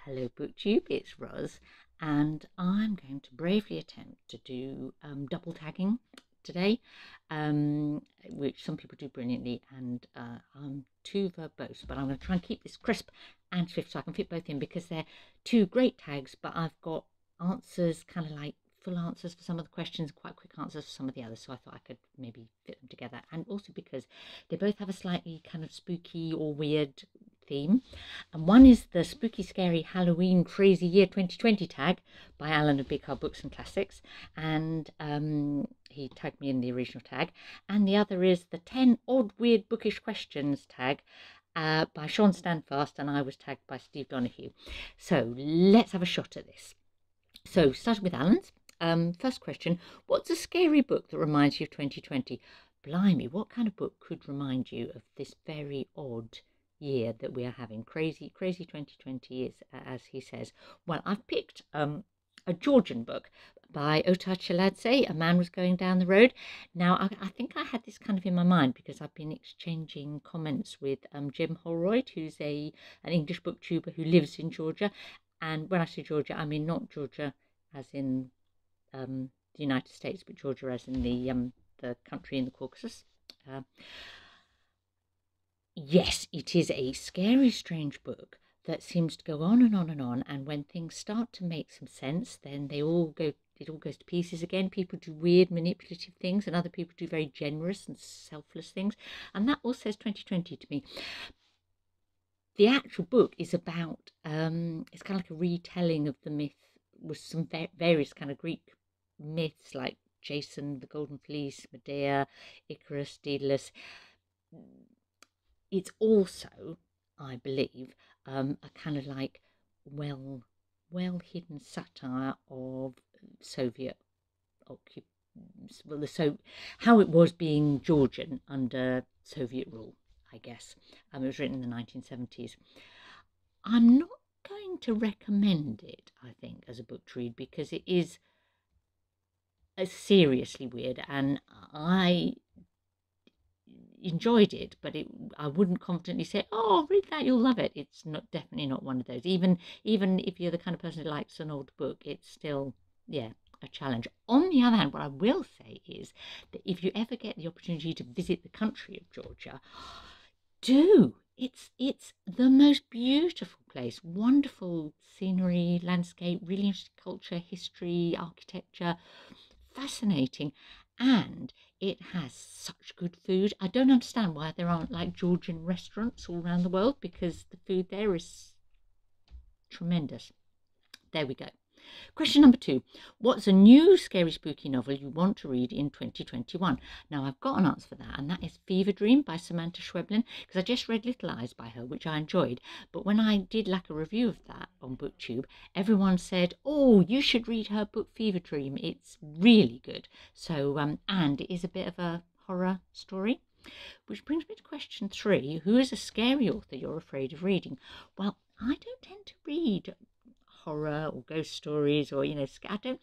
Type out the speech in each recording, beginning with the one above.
Hello BookTube, it's Roz, and I'm going to bravely attempt to do double tagging today, which some people do brilliantly, and I'm too verbose, but I'm going to try and keep this crisp and swift so I can fit both in, because they're two great tags, but I've got answers, kind of like full answers for some of the questions, quite quick answers for some of the others, so I thought I could maybe fit them together, and also because they both have a slightly kind of spooky or weird theme. And one is the spooky scary Halloween crazy year 2020 tag by Alan of Big Hard Books and Classics, and he tagged me in the original tag. And the other is the 10 odd weird bookish questions tag by Sean Standfast, and I was tagged by Steve Donoghue. So let's have a shot at this. So starting with Alan's first question: what's a scary book that reminds you of 2020? Blimey, what kind of book could remind you of this very odd year that we are having? Crazy 2020 is, as he says. Well, I've picked a Georgian book by Otar Chaladze, A Man Was Going Down the Road. Now, I think I had this kind of in my mind because I've been exchanging comments with Jim Holroyd, who's an English booktuber who lives in Georgia. And when I say Georgia, I mean not Georgia as in the United States, but Georgia as in the country in the Caucasus. Yes, it is a scary, strange book that seems to go on and on and on. And when things start to make some sense, then it all goes to pieces again. People do weird, manipulative things, and other people do very generous and selfless things. And that all says 2020 to me. The actual book is about, it's kind of like a retelling of the myth with some various kind of Greek myths like Jason, the Golden Fleece, Medea, Icarus, Daedalus. It's also, I believe, a kind of like well hidden satire of Soviet how it was being Georgian under Soviet rule, I guess. It was written in the 1970s. I'm not going to recommend it, I think, as a book to read, because it is seriously weird, and I enjoyed it, but I wouldn't confidently say, oh, read that, you'll love it. It's definitely not one of those. Even if you're the kind of person who likes an old book, it's still, yeah, a challenge. On the other hand, what I will say is that if you ever get the opportunity to visit the country of Georgia, do. It's the most beautiful place, wonderful scenery, landscape, really interesting culture, history, architecture, fascinating, and it has such good food. I don't understand why there aren't like Georgian restaurants all around the world, because the food there is tremendous. There we go. Question number 2. What's a new scary spooky novel you want to read in 2021? Now, I've got an answer for that, and that is Fever Dream by Samantha Schweblin, because I just read Little Eyes by her, which I enjoyed. But when I did like a review of that on BookTube, everyone said, oh, you should read her book Fever Dream. It's really good. So, and it is a bit of a horror story. Which brings me to question 3. Who is a scary author you're afraid of reading? Well, I don't tend to read horror or ghost stories, or I don't,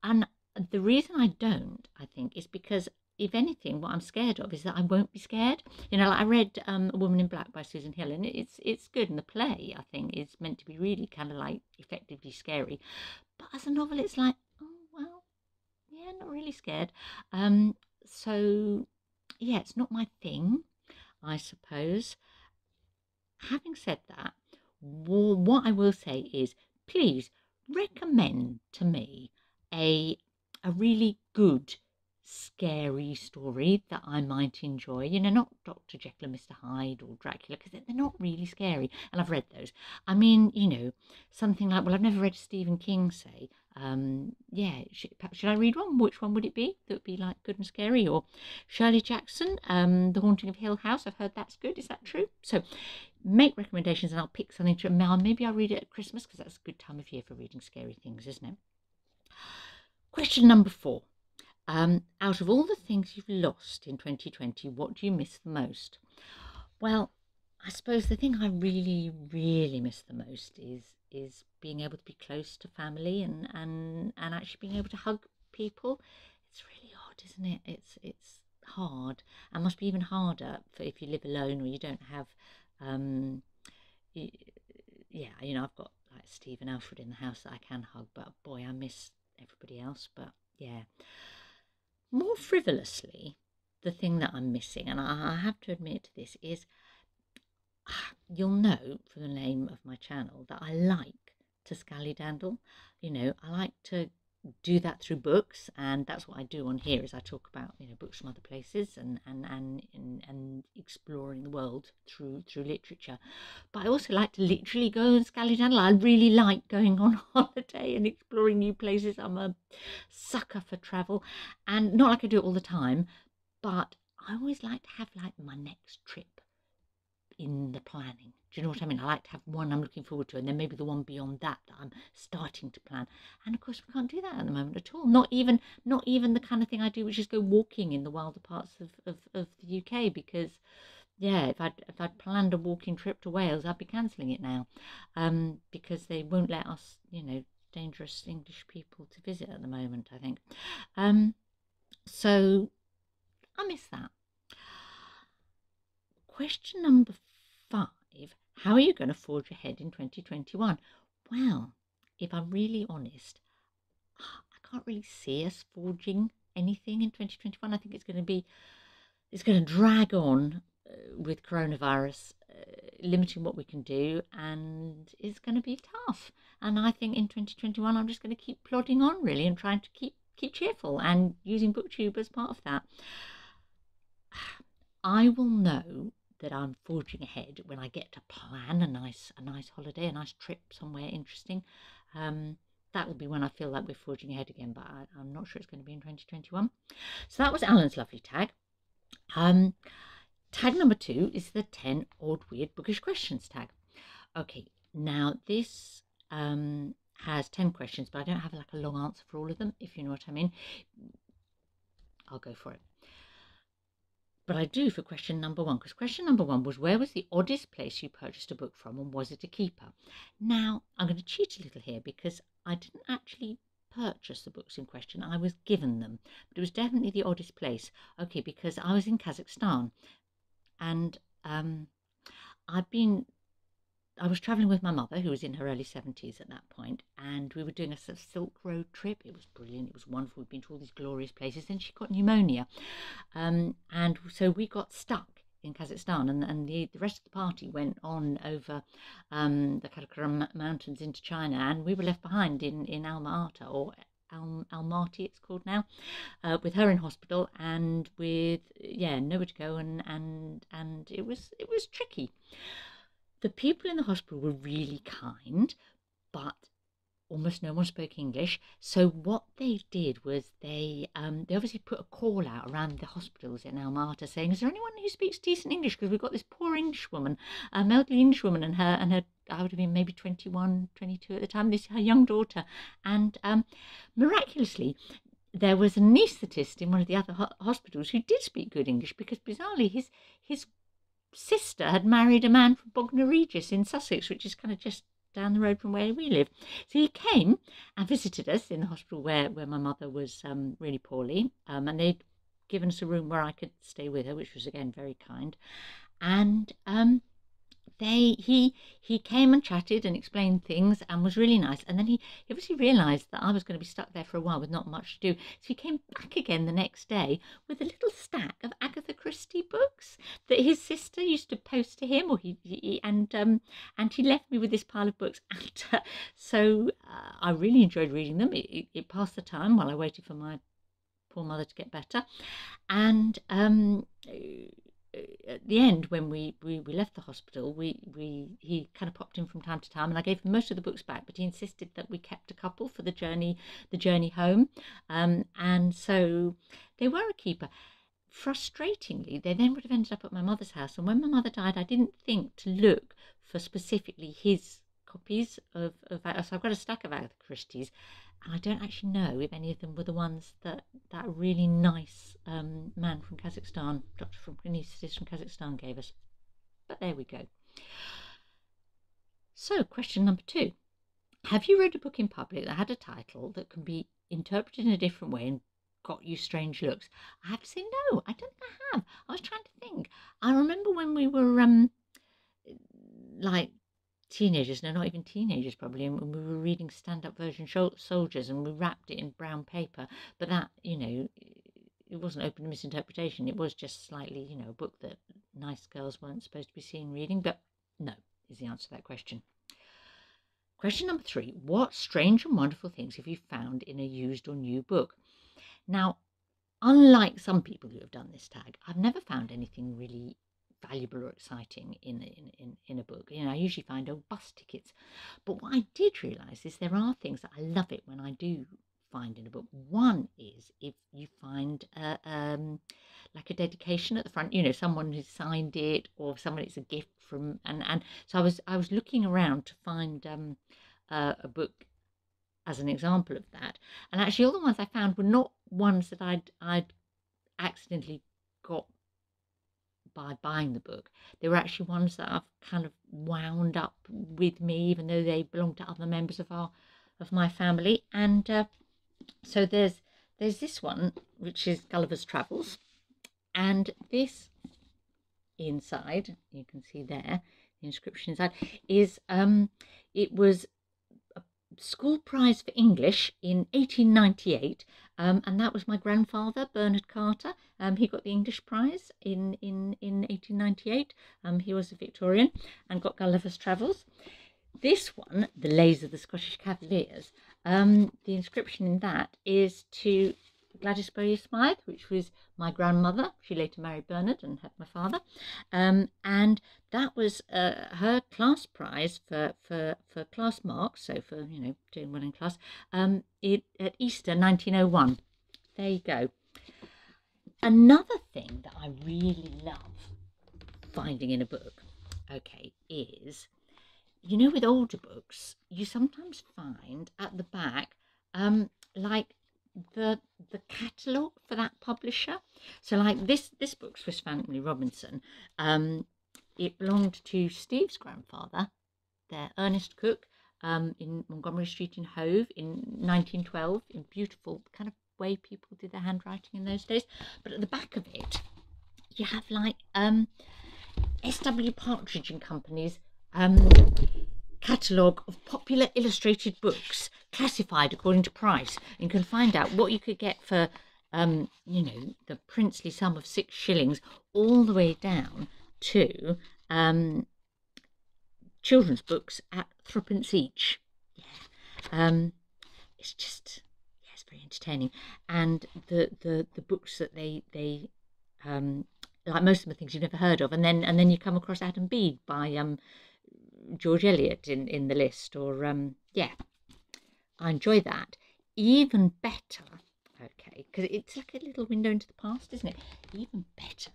and the reason I don't, I think, is because if anything, what I'm scared of is that I won't be scared. Like I read A Woman in Black by Susan Hill, and it's good, and the play, I think, is meant to be really kind of like effectively scary, but as a novel it's like, oh well, yeah, not really scared. So yeah, it's not my thing, I suppose. Having said that, what I will say is, please recommend to me a really good scary story that I might enjoy. Not Dr. Jekyll and Mr. Hyde or Dracula, because they're not really scary, and I've read those. I mean, something like, well, I've never read Stephen King, say. Yeah, should I read one? Which one would it be that would be like good and scary? Or Shirley Jackson, The Haunting of Hill House. I've heard that's good. Is that true? So make recommendations, and I'll pick something to maybe I'll read it at Christmas, because that's a good time of year for reading scary things, isn't it? Question number 4. Out of all the things you've lost in 2020, what do you miss the most? Well, I suppose the thing I really, really miss the most is being able to be close to family, and actually being able to hug people. It's really odd, isn't it? It's hard, and must be even harder for if you live alone or you don't have yeah, I've got get Steve and Alfred in the house that I can hug, but boy, I miss everybody else. But yeah, more frivolously, the thing that I'm missing, and I have to admit this, is you'll know from the name of my channel that I like to scallydandle. I like to do that through books, and that's what I do on here. Is I talk about books from other places and exploring the world through literature. But I also like to literally go and scallydandle. I really like going on holiday and exploring new places. I'm a sucker for travel, and not like I do it all the time, but I always like to have like my next trip in the planning. Do you know what I mean? I like to have one I'm looking forward to, and then maybe the one beyond that I'm starting to plan. And of course, we can't do that at the moment at all. Not even the kind of thing I do, which is go walking in the wilder parts of the UK. Because yeah, if I'd planned a walking trip to Wales, I'd be cancelling it now, because they won't let us, dangerous English people to visit at the moment, I think. So I miss that. Question number 5. How are you going to forge ahead in 2021? Well, if I'm really honest, I can't really see us forging anything in 2021. I think it's going to drag on with coronavirus, limiting what we can do, and it's going to be tough. And I think in 2021, I'm just going to keep plodding on, really, and trying to keep cheerful and using BookTube as part of that. I will know that I'm forging ahead when I get to plan a nice holiday, a nice trip somewhere interesting. That will be when I feel like we're forging ahead again, but I'm not sure it's going to be in 2021. So that was Alan's lovely tag. Tag number 2 is the 10 odd, weird, bookish questions tag. Okay, now this has 10 questions, but I don't have like a long answer for all of them, if you know what I mean. I'll go for it. But I do for question number 1, because question number 1 was, where was the oddest place you purchased a book from, and was it a keeper? Now, I'm going to cheat a little here, because I didn't actually purchase the books in question. I was given them, but it was definitely the oddest place. Okay, because I was in Kazakhstan, and I was travelling with my mother, who was in her early 70s at that point, and we were doing a sort of Silk Road trip. It was brilliant. It was wonderful. We'd been to all these glorious places. Then she got pneumonia, and so we got stuck in Kazakhstan, and the rest of the party went on over the Cra-Cra-Crazy mountains into China, and we were left behind in Alma-Ata, or Almaty it's called now, with her in hospital, and with nowhere to go, and it was tricky. The people in the hospital were really kind, but almost no one spoke English. So what they did was they obviously put a call out around the hospitals in Almaty saying, is there anyone who speaks decent English? Because we've got this poor English woman, elderly English woman, and her I would have been maybe 21, 22 at the time, her young daughter. And miraculously, there was an anaesthetist in one of the other hospitals who did speak good English, because bizarrely his sister had married a man from Bognor Regis in Sussex, which is kind of just down the road from where we live. So he came and visited us in the hospital where my mother was really poorly, and they'd given us a room where I could stay with her, which was again very kind. And he came and chatted and explained things and was really nice. And then he obviously realised that I was going to be stuck there for a while with not much to do. So he came back again the next day with a little stack of Agatha Christie books that his sister used to post to him, or he left me with this pile of books. And so I really enjoyed reading them. It passed the time while I waited for my poor mother to get better. And at the end, when we left the hospital, he kind of popped in from time to time, and I gave him most of the books back, but he insisted that we kept a couple for the journey home, and so they were a keeper. Frustratingly, they then would have ended up at my mother's house, and when my mother died, I didn't think to look for specifically his copies of so I've got a stack of Agatha Christie's, and I don't actually know if any of them were the ones that really nice man from Kazakhstan, doctor from anaesthetist from Kazakhstan, gave us. But there we go. So question number 2. Have you read a book in public that had a title that can be interpreted in a different way and got you strange looks? I have to say no, I don't think I have. I was trying to think. I remember when we were like teenagers, no, not even teenagers probably, and we were reading stand-up version soldiers, and we wrapped it in brown paper. But that, it wasn't open to misinterpretation. It was just slightly, a book that nice girls weren't supposed to be seen reading. But no, is the answer to that question. Question number 3. What strange and wonderful things have you found in a used or new book? Now, unlike some people who have done this tag, I've never found anything really valuable or exciting in a book. I usually find old bus tickets. But what I did realise is there are things that I love it when I do find in a book. One is if you find like a dedication at the front, someone who's signed it, or someone it's a gift from, and so I was looking around to find a book as an example of that, and actually all the ones I found were not ones that I'd accidentally got by buying the book. They were actually ones that I've kind of wound up with me, even though they belong to other members of my family. And so there's this one, which is Gulliver's Travels, and this inside, you can see there, the inscription inside, is it was a school prize for English in 1898, and that was my grandfather, Bernard Carter. He got the English prize in 1898. He was a Victorian and got Gulliver's Travels. This one, The Lays of the Scottish Cavaliers, the inscription in that is to Gladys Bowyer-Smythe, which was my grandmother. She later married Bernard and had my father. And that was her class prize for class marks, so for, doing well in class, at Easter 1901. There you go. Another thing that I really love finding in a book, okay, is, with older books, you sometimes find at the back, like the catalogue for that publisher. So like this book, Swiss Family Robinson, it belonged to Steve's grandfather, there, Ernest Cook, in Montgomery Street in Hove in 1912, in beautiful kind of way people did their handwriting in those days. But at the back of it, you have like S.W. Partridge and Company's catalogue of popular illustrated books classified according to price. You can find out what you could get for the princely sum of 6 shillings all the way down to children's books at 3p each. It's just, it's very entertaining. And the books that they like, most of them are things you've never heard of, and then you come across Adam Bede by George Eliot in the list, or I enjoy that. Even better, okay, because it's like a little window into the past, isn't it? Even better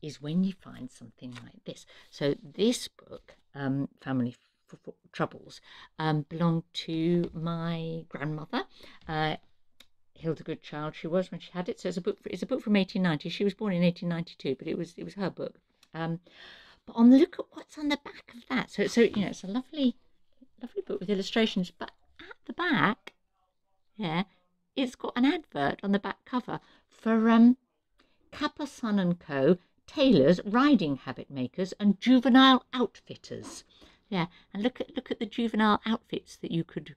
is when you find something like this. So this book, Family Troubles, belonged to my grandmother, Hilda Goodchild she was when she had it. So it's a book from 1890. She was born in 1892, but it was her book. But look at what's on the back of that. So it's a lovely book with illustrations. But at the back, it's got an advert on the back cover for Kappa Son and Co. Tailors, riding habit makers, and juvenile outfitters. Yeah, and look at the juvenile outfits that you could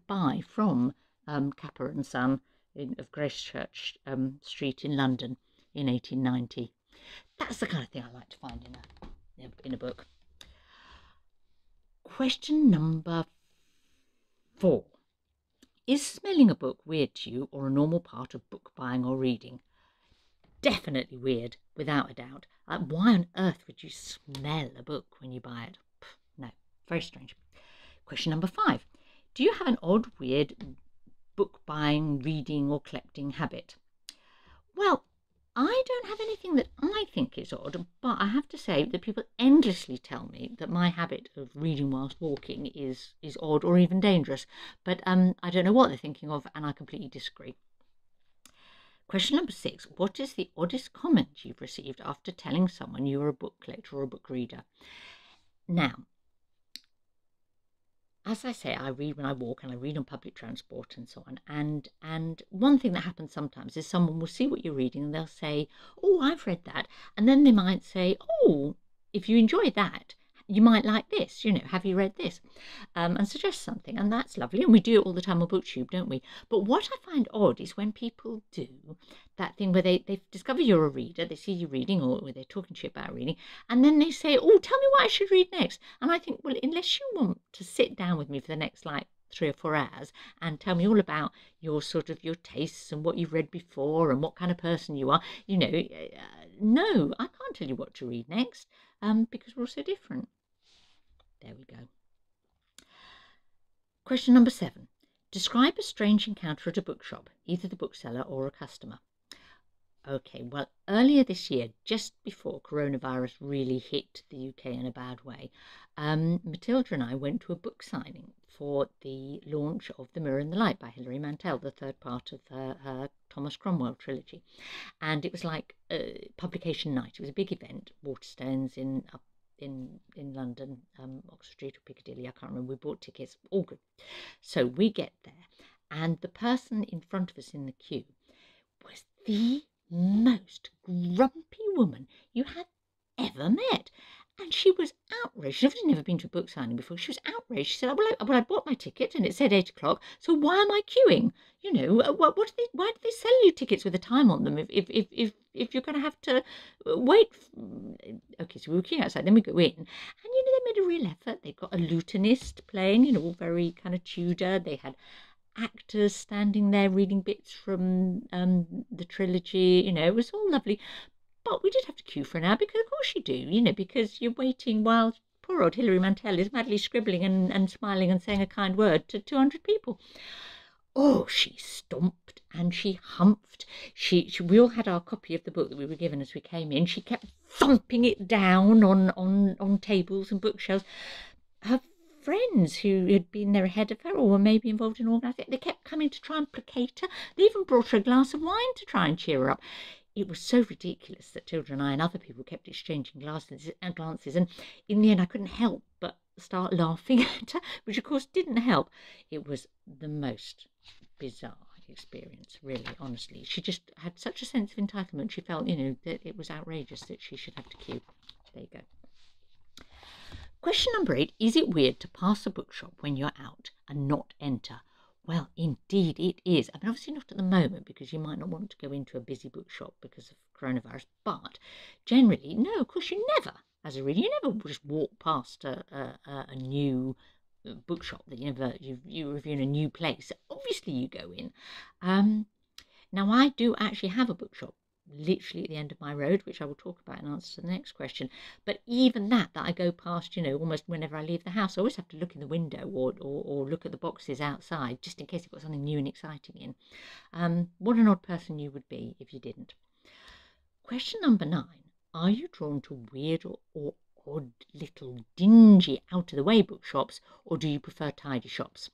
buy from Kappa and Son of Gracechurch Street in London in 1890. That's the kind of thing I like to find in a book. Question number 4. Is smelling a book weird to you, or a normal part of book buying or reading? Definitely weird, without a doubt. Why on earth would you smell a book when you buy it? No, very strange. Question number 5. Do you have an odd, weird book buying, reading or collecting habit? Well, I don't have anything that I think is odd, but I have to say that people endlessly tell me that my habit of reading whilst walking is odd or even dangerous. But I don't know what they're thinking of, and I completely disagree. Question number 6. What is the oddest comment you've received after telling someone you are a book collector or a book reader? Now, as I say, I read when I walk, and I read on public transport and so on. And one thing that happens sometimes is someone will see what you're reading and they'll say, "Oh, I've read that." And then they might say, "Oh, if you enjoy that, you might like this, have you read this? And suggest something, and that's lovely. And we do it all the time on BookTube, don't we? But what I find odd is when people do that thing where they discover you're a reader, they see you reading, or they're talking to you about reading, and then they say, oh, tell me what I should read next. And I think, well, unless you want to sit down with me for the next, like, 3 or 4 hours and tell me all about your tastes and what you've read before and what kind of person you are, no, I can't tell you what to read next, because we're all so different. There we go. Question number 7. Describe a strange encounter at a bookshop, either the bookseller or a customer. Okay, well, earlier this year, just before coronavirus really hit the UK in a bad way, Matilda and I went to a book signing for the launch of The Mirror and the Light by Hilary Mantel, the third part of her Thomas Cromwell trilogy. And it was like publication night. It was a big event, Waterstones in London, Oxford Street or Piccadilly, I can't remember. We bought tickets, all good. So we get there, and the person in front of us in the queue was the most grumpy woman you had ever met. And she was outraged. She'd obviously never been to a book signing before. She was outraged. She said, well, I bought my ticket and it said 8 o'clock, so why am I queuing? Why do they sell you tickets with a time on them if you're going to have to wait? Okay, so we were queuing outside, then we go in, and they made a real effort. They got a lutenist playing, all very kind of Tudor. They had actors standing there reading bits from the trilogy. It was all lovely. But we did have to queue for an hour, because of course you do, because you're waiting while poor old Hilary Mantel is madly scribbling and smiling and saying a kind word to 200 people. Oh, she stomped and she humphed. We all had our copy of the book that we were given as we came in. She kept thumping it down on tables and bookshelves. Her friends who had been there ahead of her or were maybe involved in organising, they kept coming to try and placate her. They even brought her a glass of wine to try and cheer her up. It was so ridiculous that Tilda and I and other people kept exchanging glances, and in the end I couldn't help but start laughing at her, which of course didn't help. It was the most bizarre experience, really, honestly. She just had such a sense of entitlement. She felt, that it was outrageous that she should have to queue. There you go. Question number 8. Is it weird to pass a bookshop when you're out and not enter? Well, indeed it is. I mean, obviously not at the moment, because you might not want to go into a busy bookshop because of coronavirus, but generally, no, of course you never, as a reader, you never just walk past a new bookshop that you review in a new place. Obviously you go in. Now, I do actually have a bookshop literally at the end of my road, which I will talk about in answer to the next question. But even that I go past, almost whenever I leave the house. I always have to look in the window or look at the boxes outside, just in case you've got something new and exciting in. What an odd person you would be if you didn't. Question number 9. Are you drawn to weird or odd little dingy out of the way bookshops, or do you prefer tidy shops?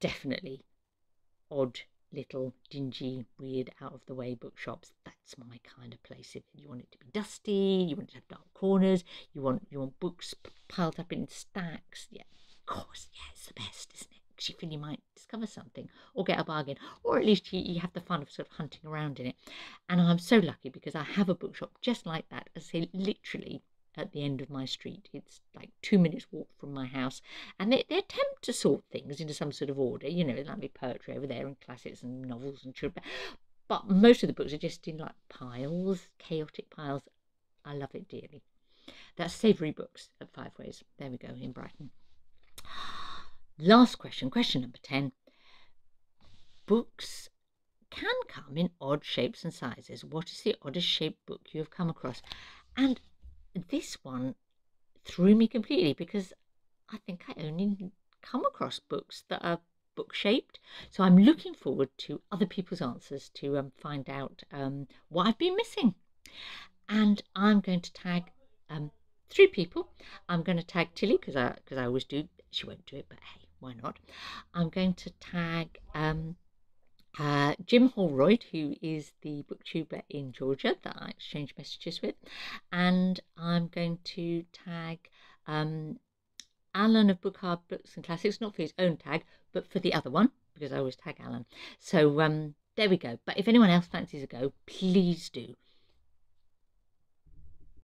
Definitely odd little dingy, weird, out of the way bookshops. That's my kind of place. If you want it to be dusty, you want it to have dark corners, you want books piled up in stacks. Yeah, of course, yeah, it's the best, isn't it? Because you feel you might discover something or get a bargain, or at least you have the fun of sort of hunting around in it. And I'm so lucky because I have a bookshop just like that, I say, literally at the end of my street. It's like 2 minutes walk from my house, and they attempt to sort things into some sort of order. There's like poetry over there and classics and novels and children, but most of the books are just in like piles, chaotic piles. I love it dearly. That's Savoury Books at Five Ways. There we go, in Brighton. Last question number 10. Books can come in odd shapes and sizes. What is the oddest shaped book you have come across? And this one threw me completely, because I think I only come across books that are book-shaped. So I'm looking forward to other people's answers to find out what I've been missing. And I'm going to tag 3 people. I'm going to tag Tilly, because I always do. She won't do it, but hey, why not? I'm going to tag Jim Holroyd, who is the booktuber in Georgia that I exchange messages with, and I'm going to tag Alan of Book Hard Books and Classics, not for his own tag, but for the other one, because I always tag Alan. So there we go. But if anyone else fancies a go, please do.